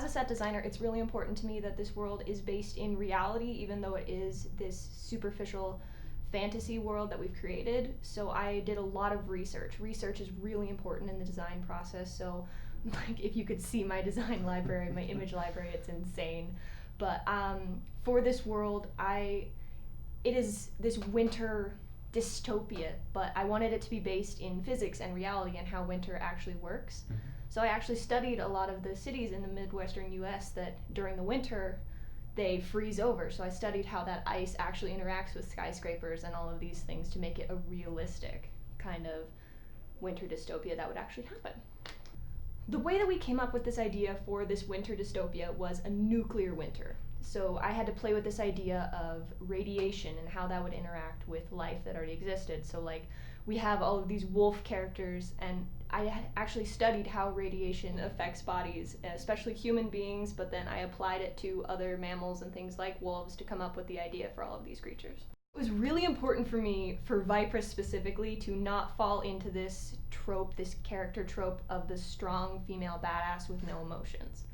as a set designer, it's really important to me that this world is based in reality, even though it is this superficial fantasy world that we've created. So I did a lot of research. Research is really important in the design process. So like if you could see my design library, my image library, it's insane. But for this world, it is this winter dystopia, but I wanted it to be based in physics and reality and how winter actually works. Mm-hmm. So I actually studied a lot of the cities in the Midwestern US that during the winter they freeze over. So I studied how that ice actually interacts with skyscrapers and all of these things to make it a realistic kind of winter dystopia that would actually happen. The way that we came up with this idea for this winter dystopia was a nuclear winter. So I had to play with this idea of radiation and how that would interact with life that already existed. So like we have all of these wolf characters, and I had actually studied how radiation affects bodies, especially human beings, but then I applied it to other mammals and things like wolves to come up with the idea for all of these creatures. It was really important for me, for Vipress specifically, to not fall into this trope, this character trope of the strong female badass with no emotions.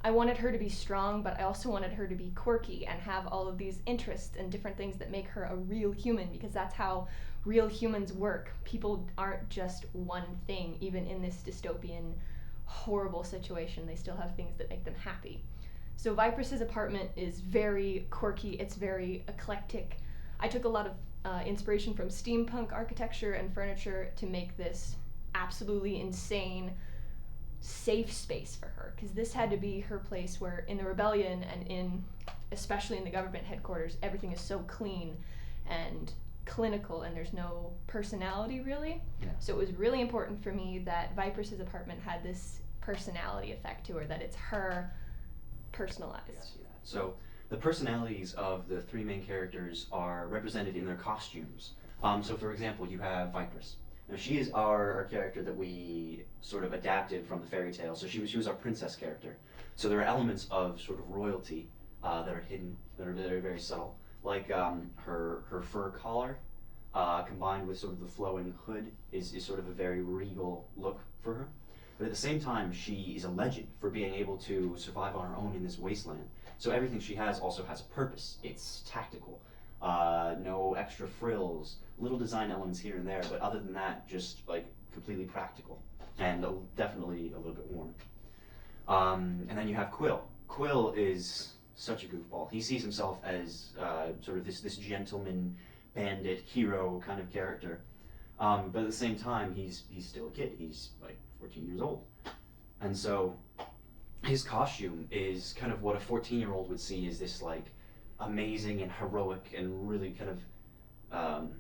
I wanted her to be strong, but I also wanted her to be quirky and have all of these interests and different things that make her a real human, because that's how real humans work. People aren't just one thing. Even in this dystopian, horrible situation, they still have things that make them happy. So Vipress's apartment is very quirky, it's very eclectic. I took a lot of inspiration from steampunk architecture and furniture to make this absolutely insane safe space for her, because this had to be her place where in the rebellion and especially in the government headquarters, everything is so clean and clinical and there's no personality really. Yeah. So it was really important for me that Vipress's apartment had this personality effect to her, that it's her personalized. Yes, yeah. So the personalities of the three main characters are represented in their costumes. So for example, you have Vipress. Now she is our character that we sort of adapted from the fairy tale. So she was our princess character. So there are elements of sort of royalty that are hidden, that are very, very subtle. Like her fur collar combined with sort of the flowing hood is sort of a very regal look for her. But at the same time, she is a legend for being able to survive on her own in this wasteland. So everything she has also has a purpose. It's tactical. No extra frills, little design elements here and there, but other than that, just like completely practical and definitely a little bit worn. And then you have Quill. Quill is such a goofball. He sees himself as sort of this gentleman, bandit, hero kind of character. But at the same time, he's still a kid. He's like 14 years old. And so his costume is kind of what a 14-year-old would see as this like amazing and heroic and really kind of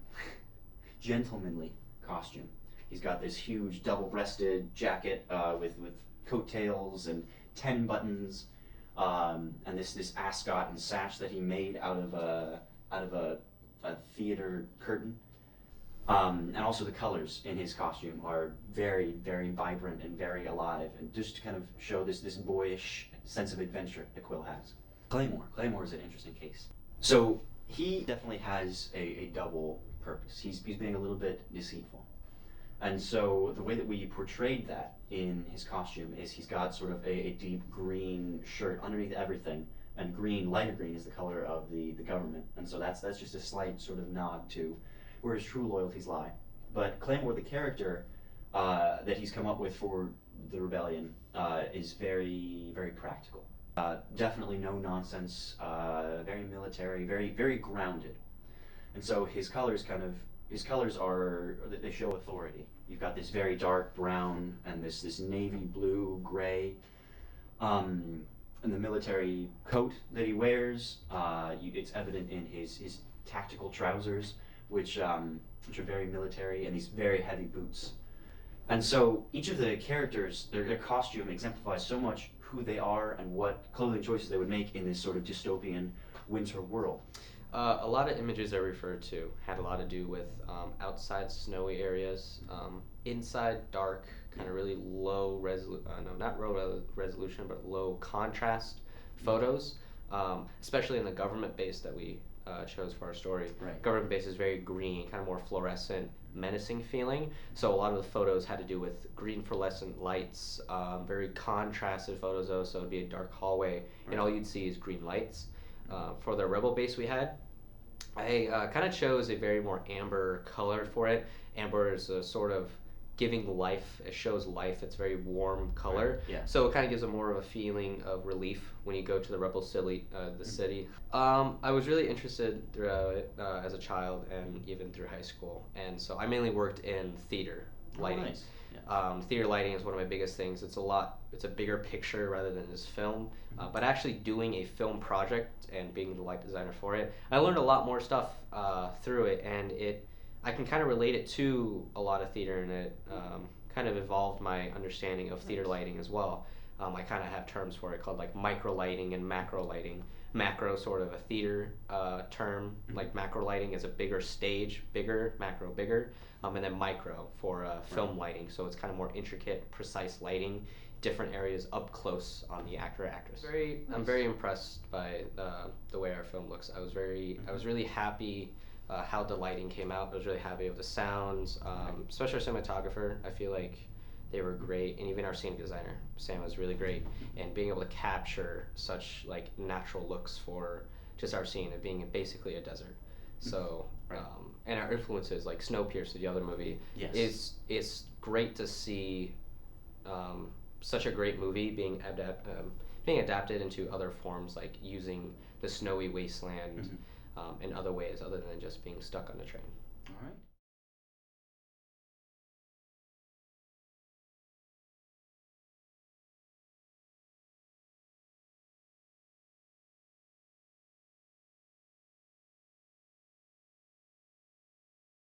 gentlemanly costume. He's got this huge double-breasted jacket with coattails and 10 buttons, and this ascot and sash that he made out of a theater curtain. And also the colors in his costume are very, very vibrant and very alive, and just to kind of show this boyish sense of adventure that Quill has. Claymore is an interesting case. So he definitely has a double purpose. He's being a little bit deceitful. And so the way that we portrayed that in his costume is he's got sort of a deep green shirt underneath everything, and lighter green is the color of the government. And so that's just a slight sort of nod to where his true loyalties lie. But Claymore, the character that he's come up with for the rebellion, is very, very practical. Definitely no nonsense, very military, very, very grounded. And so his colors they show authority. You've got this very dark brown and this navy blue, gray, and the military coat that he wears, it's evident in his tactical trousers, which are very military, and these very heavy boots. And so each of the characters, their costume exemplifies so much who they are and what clothing choices they would make in this sort of dystopian winter world. A lot of images I referred to had a lot to do with outside snowy areas, inside dark, kind of really low resolution, but low contrast photos, especially in the government base that we chose for our story. Right. Government base is very green, kind of more fluorescent, menacing feeling. So a lot of the photos had to do with green fluorescent lights, very contrasted photos though. So it'd be a dark hallway, and all you'd see is green lights. For the rebel base we had, I kind of chose a very more amber color for it. Amber is a sort of giving life. It shows life. It's very warm color. Right. Yeah. So it kind of gives a more of a feeling of relief when you go to the rebel city. City. I was really interested throughout it as a child and even through high school, and so I mainly worked in theater lighting. Oh, nice. Yeah. Theater lighting is one of my biggest things. It's a bigger picture rather than just film. But actually doing a film project and being the light designer for it, I learned a lot more stuff through it, and I can kind of relate it to a lot of theater, and it kind of evolved my understanding of theater lighting as well. I kind of have terms for it called like micro lighting and macro lighting. Macro, sort of a theater term, like macro lighting is a bigger stage, bigger, macro bigger, and then micro for film lighting. So it's kind of more intricate, precise lighting, different areas up close on the actor or actress. I'm very impressed by the way our film looks. I was really happy how the lighting came out. I was really happy with the sounds, especially our cinematographer. I feel like they were great, and even our scenic designer, Sam, was really great. And being able to capture such like natural looks for just our scene of being basically a desert. So, and our influences like Snowpiercer, the other movie, it's great to see such a great movie being adapted into other forms, like using the snowy wasteland in other ways other than just being stuck on the train. All right.